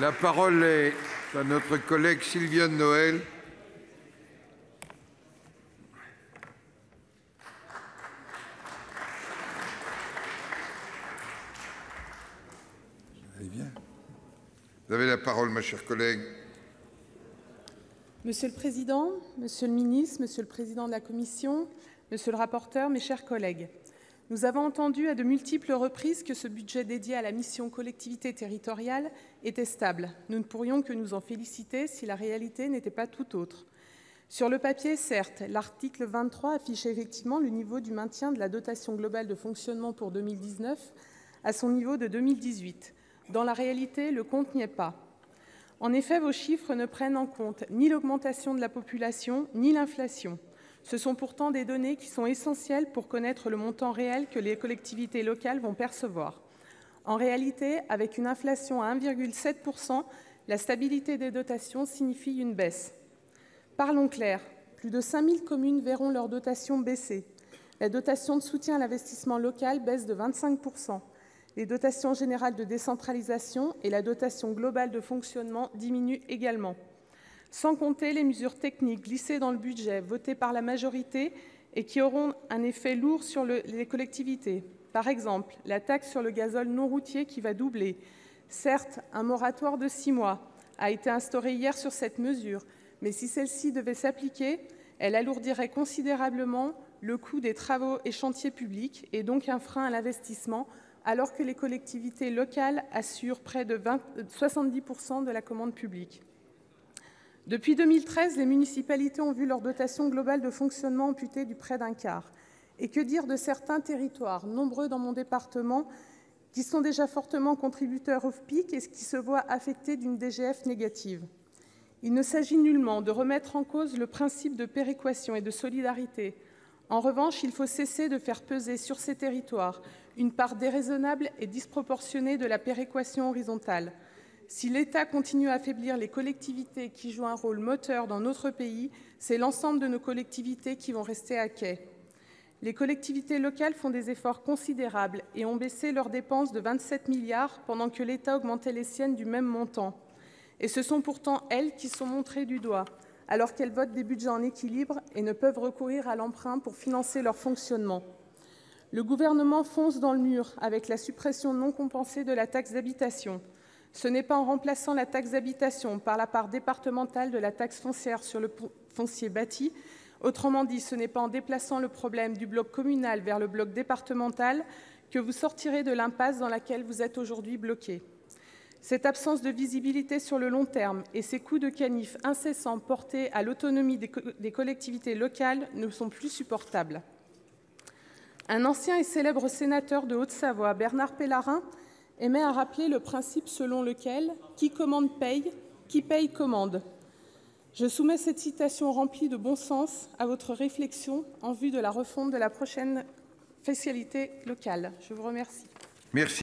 La parole est à notre collègue Sylviane Noël. Allez bien. Vous avez la parole, ma chère collègue. Monsieur le Président, Monsieur le Ministre, Monsieur le Président de la Commission, Monsieur le rapporteur, mes chers collègues, nous avons entendu à de multiples reprises que ce budget dédié à la mission collectivité territoriale était stable. Nous ne pourrions que nous en féliciter si la réalité n'était pas tout autre. Sur le papier, certes, l'article 23 affiche effectivement le niveau du maintien de la dotation globale de fonctionnement pour 2019 à son niveau de 2018. Dans la réalité, le compte n'y est pas. En effet, vos chiffres ne prennent en compte ni l'augmentation de la population, ni l'inflation. Ce sont pourtant des données qui sont essentielles pour connaître le montant réel que les collectivités locales vont percevoir. En réalité, avec une inflation à 1,7 %, la stabilité des dotations signifie une baisse. Parlons clair, plus de 5 000 communes verront leur dotation baisser. La dotation de soutien à l'investissement local baisse de 25 %. Les dotations générales de décentralisation et la dotation globale de fonctionnement diminuent également. Sans compter les mesures techniques glissées dans le budget voté par la majorité et qui auront un effet lourd sur les collectivités. Par exemple, la taxe sur le gazole non routier qui va doubler. Certes, un moratoire de 6 mois a été instauré hier sur cette mesure, mais si celle-ci devait s'appliquer, elle alourdirait considérablement le coût des travaux et chantiers publics et donc un frein à l'investissement, alors que les collectivités locales assurent près de 70 % de la commande publique. Depuis 2013, les municipalités ont vu leur dotation globale de fonctionnement amputée du près d'un quart. Et que dire de certains territoires, nombreux dans mon département, qui sont déjà fortement contributeurs au FPIC et qui se voient affectés d'une DGF négative. Il ne s'agit nullement de remettre en cause le principe de péréquation et de solidarité. En revanche, il faut cesser de faire peser sur ces territoires une part déraisonnable et disproportionnée de la péréquation horizontale. Si l'État continue à affaiblir les collectivités qui jouent un rôle moteur dans notre pays, c'est l'ensemble de nos collectivités qui vont rester à quai. Les collectivités locales font des efforts considérables et ont baissé leurs dépenses de 27 milliards pendant que l'État augmentait les siennes du même montant. Et ce sont pourtant elles qui sont montrées du doigt, alors qu'elles votent des budgets en équilibre et ne peuvent recourir à l'emprunt pour financer leur fonctionnement. Le gouvernement fonce dans le mur avec la suppression non compensée de la taxe d'habitation. Ce n'est pas en remplaçant la taxe d'habitation par la part départementale de la taxe foncière sur le foncier bâti, autrement dit, ce n'est pas en déplaçant le problème du bloc communal vers le bloc départemental que vous sortirez de l'impasse dans laquelle vous êtes aujourd'hui bloqués. Cette absence de visibilité sur le long terme et ces coups de canif incessants portés à l'autonomie des collectivités locales ne sont plus supportables. Un ancien et célèbre sénateur de Haute-Savoie, Bernard Pellarin, aimait à rappeler le principe selon lequel « qui commande paye, qui paye commande ». Je soumets cette citation remplie de bon sens à votre réflexion en vue de la refonte de la prochaine fiscalité locale. Je vous remercie. Merci.